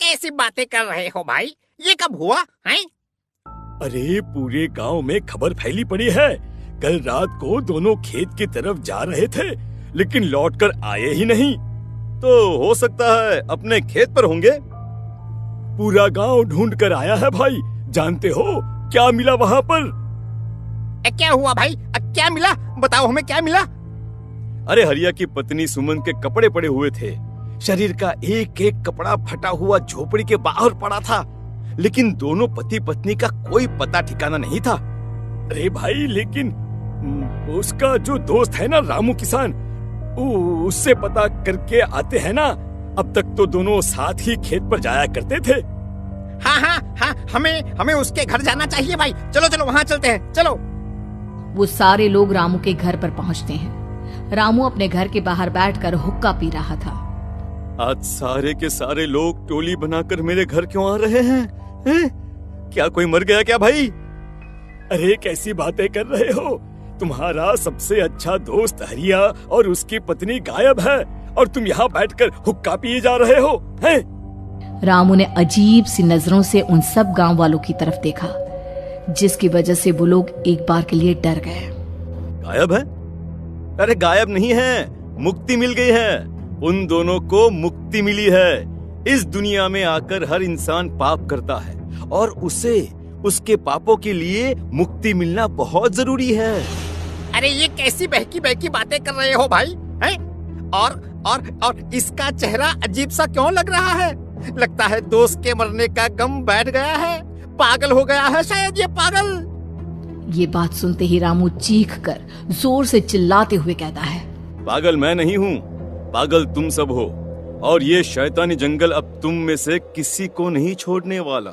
कैसी बातें कर रहे हो भाई? ये कब हुआ है? अरे पूरे गांव में खबर फैली पड़ी है। कल रात को दोनों खेत की तरफ जा रहे थे, लेकिन लौटकर आए ही नहीं। तो हो सकता है अपने खेत पर होंगे। पूरा गांव ढूंढ कर आया है भाई। जानते हो क्या मिला वहाँ पर? क्या हुआ भाई? क्या मिला? बताओ हमें क्या मिला? अरे हरिया की पत्नी सुमन के कपड़े पड़े हुए थे। शरीर का एक एक कपड़ा फटा हुआ झोपड़ी के बाहर पड़ा था, लेकिन दोनों पति पत्नी का कोई पता ठिकाना नहीं था। अरे भाई, लेकिन उसका जो दोस्त है ना रामू किसान, उससे पता करके आते हैं ना। अब तक तो दोनों साथ ही खेत पर जाया करते थे। हाँ, हमें उसके घर जाना चाहिए भाई। चलो वहाँ चलते हैं, चलो। वो सारे लोग रामू के घर पर पहुँचते हैं। रामू अपने घर के बाहर बैठकर हुक्का पी रहा था। आज सारे के सारे लोग टोली बनाकर मेरे घर क्यों आ रहे हैं? क्या कोई मर गया क्या भाई? अरे कैसी बातें कर रहे हो? तुम्हारा सबसे अच्छा दोस्त हरिया और उसकी पत्नी गायब है, और तुम यहाँ बैठकर हुक्का पिए जा रहे हो हैं? रामू ने अजीब सी नजरों से उन सब गांव वालों की तरफ देखा, जिसकी वजह से वो लोग एक बार के लिए डर गए। गायब है? अरे गायब नहीं है, मुक्ति मिल गई है। उन दोनों को मुक्ति मिली है। इस दुनिया में आकर हर इंसान पाप करता है, और उसे उसके पापों के लिए मुक्ति मिलना बहुत जरूरी है। अरे ये कैसी बहकी बातें कर रहे हो भाई? हैं? और इसका चेहरा अजीब सा क्यों लग रहा है? लगता है दोस्त के मरने का गम बैठ गया है। पागल हो गया है शायद ये पागल। ये बात सुनते ही रामू चीख कर जोर से चिल्लाते हुए कहता है, पागल मैं नहीं हूँ, पागल तुम सब हो, और ये शैतानी जंगल अब तुम में से किसी को नहीं छोड़ने वाला,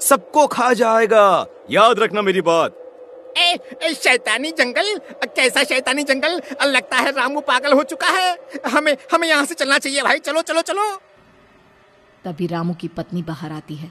सबको खा जाएगा। याद रखना मेरी बात। शैतानी जंगल? कैसा शैतानी जंगल? लगता है रामू पागल हो चुका है। हमें यहाँ से चलना चाहिए भाई। चलो। तभी रामू की पत्नी बाहर आती है।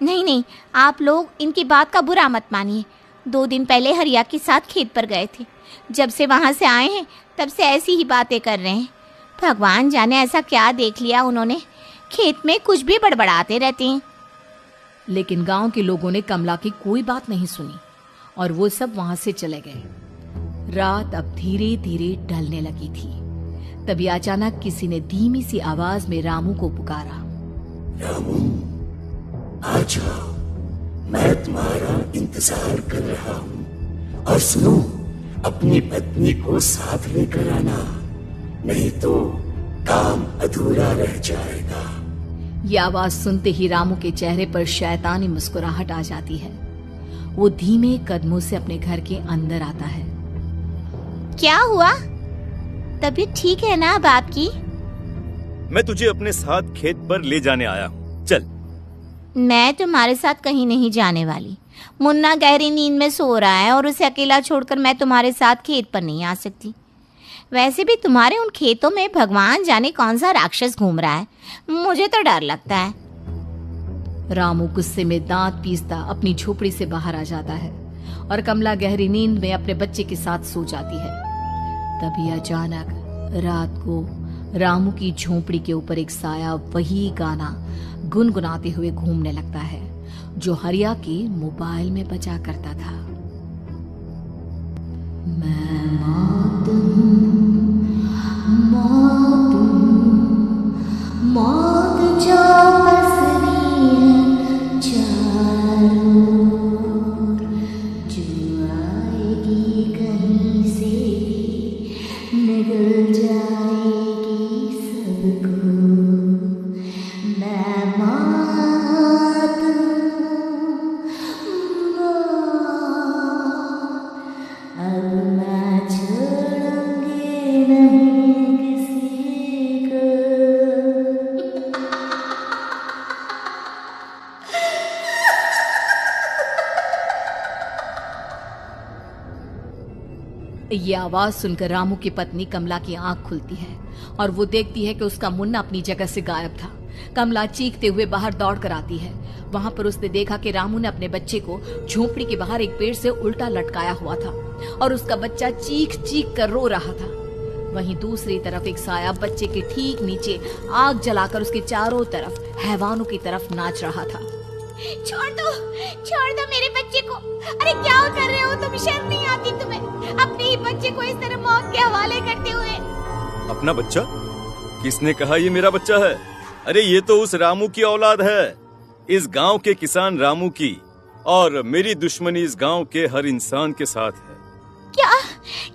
नहीं, आप लोग इनकी बात का बुरा मत मानिए। 2 दिन पहले हरिया के साथ खेत पर गए थे। जब से वहाँ से आए हैं तब से ऐसी ही बातें कर रहे हैं। भगवान जाने ऐसा क्या देख लिया उन्होंने, खेत में कुछ भी बड़बड़ाते रहते हैं। लेकिन गांव के लोगों ने कमला की कोई बात नहीं सुनी, और वो सब वहां से चले गए। रात अब धीरे धीरे ढलने लगी थी। तभी अचानक किसी ने धीमी सी आवाज में रामू को पुकारा। रामू, आ जाओ, मैं तुम्हारा इंतजार कर रहा हूँ। और सुनो, अपनी पत्नी को साथ लेकर आना, नहीं तो काम अधूरा रह जाएगा। ये आवाज सुनते ही रामू के चेहरे पर शैतानी मुस्कुराहट आ जाती है। वो धीमे कदमों से अपने घर के अंदर आता है। क्या हुआ? तबीयत ठीक है ना अब आपकी? मैं तुझे अपने साथ खेत पर ले जाने आया हूँ, चल। मैं तुम्हारे साथ कहीं नहीं जाने वाली। मुन्ना गहरी नींद में सो रहा है, और उसे अकेला छोड़कर मैं तुम्हारे साथ खेत पर नहीं आ सकती। वैसे भी तुम्हारे उन खेतों में भगवान जाने कौन सा राक्षस घूम रहा है, मुझे तो डर लगता है। रामू गुस्से में दांत पीसता अपनी झोपड़ी से बाहर आ जाता है, और कमला गहरी नींद में अपने बच्चे के साथ सो जाती है। तभी अचानक रात को रामू की झोपड़ी के ऊपर एक साया वही गाना गुनगुनाते हुए घूमने लगता है जो हरिया के मोबाइल में बजा करता था। मैं मौत जो पसरी है चारों, जो आएगी कहीं से निगल जाएगी सबको। मैं मौत अब मैं छोड़ूंगी नहीं किसी को। ये आवाज सुनकर रामू की पत्नी कमला की आंख खुलती है, और वो देखती है कि उसका मुन्ना अपनी जगह से गायब था। कमला चीखते हुए बाहर दौड़ कर आती है। वहां पर उसने देखा कि रामू ने अपने बच्चे को झोपड़ी के बाहर एक पेड़ से उल्टा लटकाया हुआ था, और उसका बच्चा चीख चीख कर रो रहा था। वहीं दूसरी तरफ एक साया बच्चे के ठीक नीचे आग जलाकर उसके चारों तरफ हैवानों की तरफ नाच रहा था। छोड़ दो मेरे बच्चे को। अरे क्या कर रहे हो तुम? शर्म नहीं आती तुम्हें अपने ही बच्चे को इस तरह मौत के हवाले करते हुए? अपना बच्चा? किसने कहा ये मेरा बच्चा है? अरे ये तो उस रामू की औलाद है, इस गांव के किसान रामू की, और मेरी दुश्मनी इस गांव के हर इंसान के साथ है। क्या?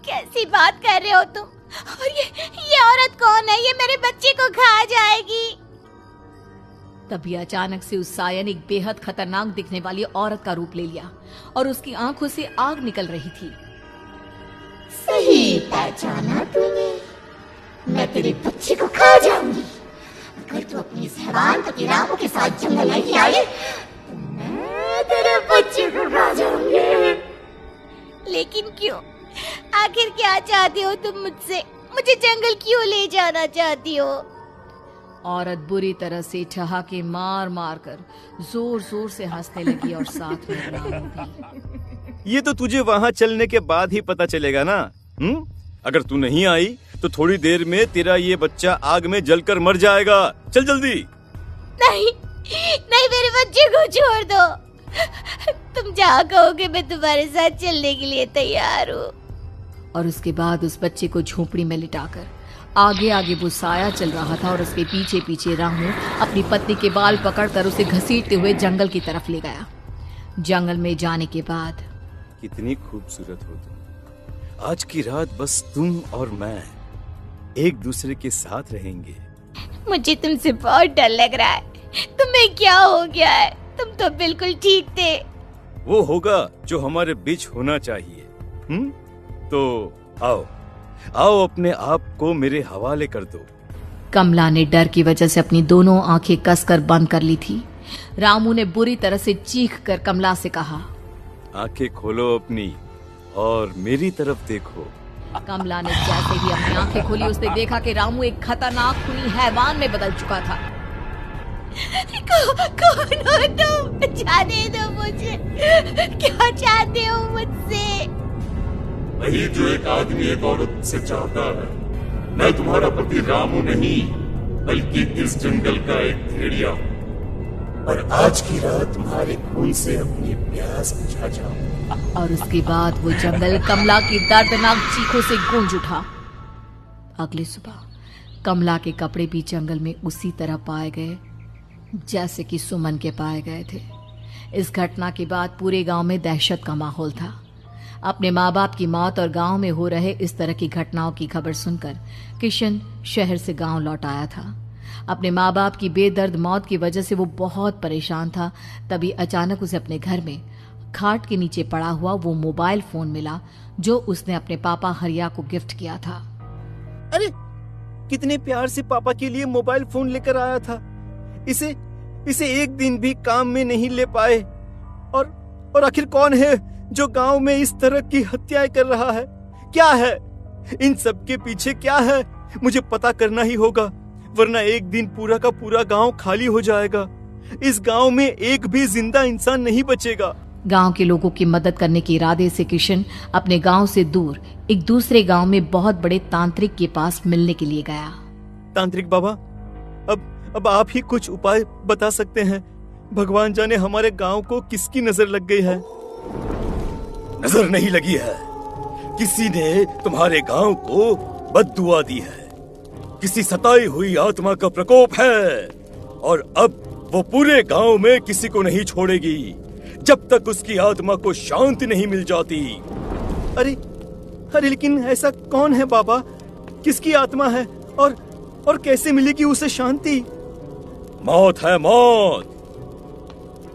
कैसी बात कर रहे हो तुम? और ये औरत कौन है? ये मेरे बच्चे को खा जाएगी। तभी अचानक से उस साया ने एक बेहद खतरनाक दिखने वाली औरत का रूप ले लिया और उसकी आंखों से आग निकल रही थी। सही पहचाना तूने, मैं तेरे बच्चे को खा जाऊंगी। अगर तू अपनी इस हैवान पति रामू के साथ जंगल नहीं आई तो मैं तेरे बच्चे को खा जाऊंगी। लेकिन क्यों? आखिर क्या चाहती हो तुम मुझसे? मुझे जंगल क्यों ले जाना चाहती हो? औरत बुरी तरह से ठहाके मार मार कर जोर जोर से हंसने लगी और साथ में रामू भी। ये तो तुझे वहाँ चलने के बाद ही पता चलेगा ना। अगर तू नहीं आई तो थोड़ी देर में तेरा ये बच्चा आग में जलकर मर जाएगा। चल जल्दी। नहीं, मेरे बच्चे को छोड़ दो। तुम जहाँ कहोगे मैं तुम्हारे साथ चलने के लिए तैयार हूँ। और उसके बाद उस बच्चे को झोपड़ी में लिटाकर आगे आगे वो साया चल रहा था और उसके पीछे पीछे रामू अपनी पत्नी के बाल पकड़कर उसे घसीटते हुए जंगल की तरफ ले गया। जंगल में जाने के बाद, कितनी खूबसूरत हो तुम। आज की रात बस तुम और मैं एक दूसरे के साथ रहेंगे। मुझे तुमसे बहुत डर लग रहा है। तुम्हें क्या हो गया है? तुम तो बिल्कुल ठीक थे। वो होगा जो हमारे बीच होना चाहिए। तो आओ अपने आप को मेरे हवाले कर दो। कमला ने डर की वजह से अपनी दोनों आंखें कसकर बंद कर ली थी। रामू ने बुरी तरह से चीख कर कमला से कहा, आंखें खोलो अपनी और मेरी तरफ देखो। कमला ने जैसे ही अपनी आंखें खोली उसने देखा कि रामू एक खतरनाक खूनी हैवान में बदल चुका था। कौन हो तुम? जाने दो मुझे। क्या चाहते हो मुझसे? वही जो एक आदमी एक औरत से चाहता है। मैं तुम्हारा पति रामू नहीं, बल्कि इस जंगल का एक भेड़िया हूँ, और आज की रात तुम्हारे खून से अपनी प्यास बुझा जाऊं। और उसके बाद वो जंगल कमला की दर्दनाक चीखों से गूंज उठा। अगली सुबह कमला के कपड़े भी जंगल में उसी तरह पाए गए जैसे कि सुमन के पाए गए थे। इस घटना के बाद पूरे गांव में दहशत का माहौल था। अपने माँ बाप की मौत और गांव में हो रहे इस तरह की घटनाओं की खबर सुनकर किशन शहर से गांव लौट आया था। अपने माँ बाप की बेदर्द मौत की वजह से वो बहुत परेशान था। तभी अचानक उसे अपने घर में खाट के नीचे पड़ा हुआ वो मोबाइल फोन मिला जो उसने अपने पापा हरिया को गिफ्ट किया था। अरे कितने प्यार से पापा के लिए मोबाइल फोन लेकर आया था। इसे एक दिन भी काम में नहीं ले पाए। और आखिर कौन है जो गांव में इस तरह की हत्याएं कर रहा है? क्या है इन सब के पीछे? क्या है? मुझे पता करना ही होगा, वरना एक दिन पूरा का पूरा गांव खाली हो जाएगा। इस गांव में एक भी जिंदा इंसान नहीं बचेगा। गांव के लोगों की मदद करने के इरादे से किशन अपने गांव से दूर एक दूसरे गांव में बहुत बड़े तांत्रिक के पास मिलने के लिए गया। तांत्रिक बाबा, अब आप ही कुछ उपाय बता सकते हैं। भगवान जाने हमारे गांव को किसकी नजर लग गई है। नजर नहीं लगी है, किसी ने तुम्हारे गांव को बद्दुआ दी है। किसी सताई हुई आत्मा का प्रकोप है और अब वो पूरे गांव में किसी को नहीं छोड़ेगी जब तक उसकी आत्मा को शांति नहीं मिल जाती। अरे लेकिन ऐसा कौन है बाबा? किसकी आत्मा है और कैसे मिलेगी उसे शांति? मौत है, मौत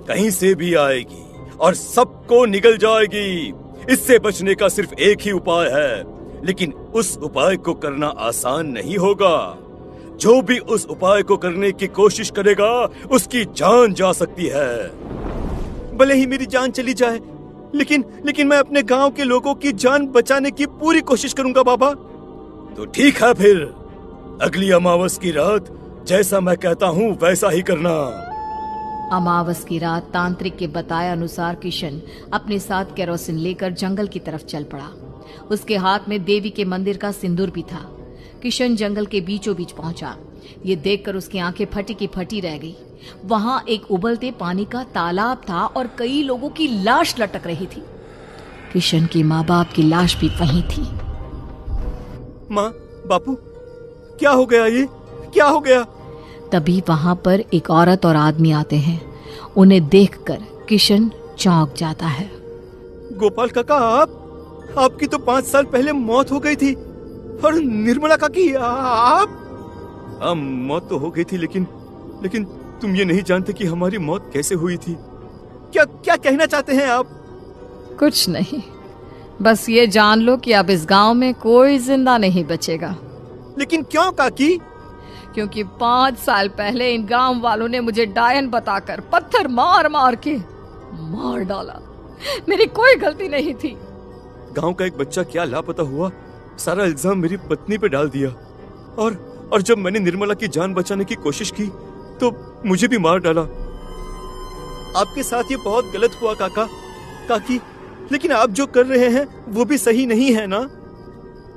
कहीं से भी आएगी और सबको निगल जाएगी। इससे बचने का सिर्फ एक ही उपाय है, लेकिन उस उपाय को करना आसान नहीं होगा। जो भी उस उपाय को करने की कोशिश करेगा उसकी जान जा सकती है। भले ही मेरी जान चली जाए, लेकिन मैं अपने गांव के लोगों की जान बचाने की पूरी कोशिश करूंगा बाबा। तो ठीक है, फिर अगली अमावस की रात जैसा मैं कहता हूँ वैसा ही करना। अमावस की रात तांत्रिक के बताए अनुसार किशन अपने साथ केरोसिन लेकर जंगल की तरफ चल पड़ा। उसके हाथ में देवी के मंदिर का सिंदूर भी था। किशन जंगल के बीचों बीच पहुंचा। ये देखकर उसकी आंखें फटी की फटी रह गई। वहां एक उबलते पानी का तालाब था और कई लोगों की लाश लटक रही थी। किशन की माँ बाप की लाश भी वहीं थी। माँ, बापू, क्या हो गया? ये क्या हो गया? तभी वहां पर एक औरत और आदमी आते हैं। उन्हें देखकर किशन चौंक जाता है। गोपाल काका, आपकी तो 5 साल पहले मौत हो गई थी। और निर्मला काकी, आप? मौत तो हो गई थी, लेकिन तुम ये नहीं जानते कि हमारी मौत कैसे हुई थी। क्या कहना चाहते हैं आप? कुछ नहीं, बस ये जान लो कि अब इस गांव में कोई जिंदा नहीं बचेगा। लेकिन क्यों काकी? क्योंकि 5 साल पहले इन गांव वालों ने मुझे डायन बताकर पत्थर मार मार के मार डाला। मेरी कोई गलती नहीं थी। गांव का एक बच्चा क्या लापता हुआ, सारा इल्जाम मेरी पत्नी पे डाल दिया। और जब मैंने निर्मला की जान बचाने की कोशिश की तो मुझे भी मार डाला। आपके साथ ये बहुत गलत हुआ काकी, लेकिन आप जो कर रहे हैं वो भी सही नहीं है ना?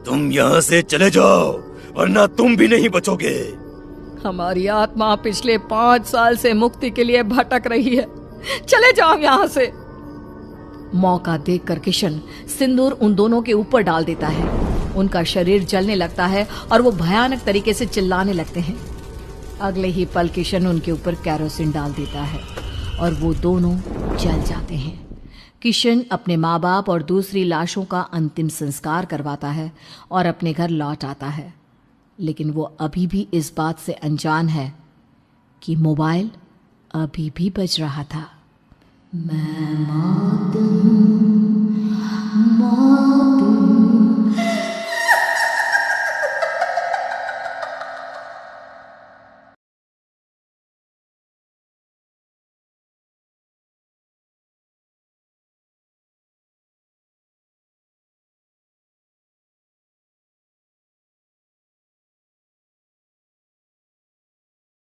तुम यहाँ से चले जाओ, वरना तुम भी नहीं बचोगे। हमारी आत्मा पिछले 5 साल से मुक्ति के लिए भटक रही है। चले जाओ यहाँ से। मौका देखकर किशन सिंदूर उन दोनों के ऊपर डाल देता है। उनका शरीर जलने लगता है और वो भयानक तरीके से चिल्लाने लगते हैं। अगले ही पल किशन उनके ऊपर कैरोसिन डाल देता है और वो दोनों जल जाते हैं। किशन अपने माँ बाप और दूसरी लाशों का अंतिम संस्कार करवाता है और अपने घर लौट आता है। लेकिन वो अभी भी इस बात से अनजान है कि मोबाइल अभी भी बज रहा था। मैं मौत हूँ, मौत।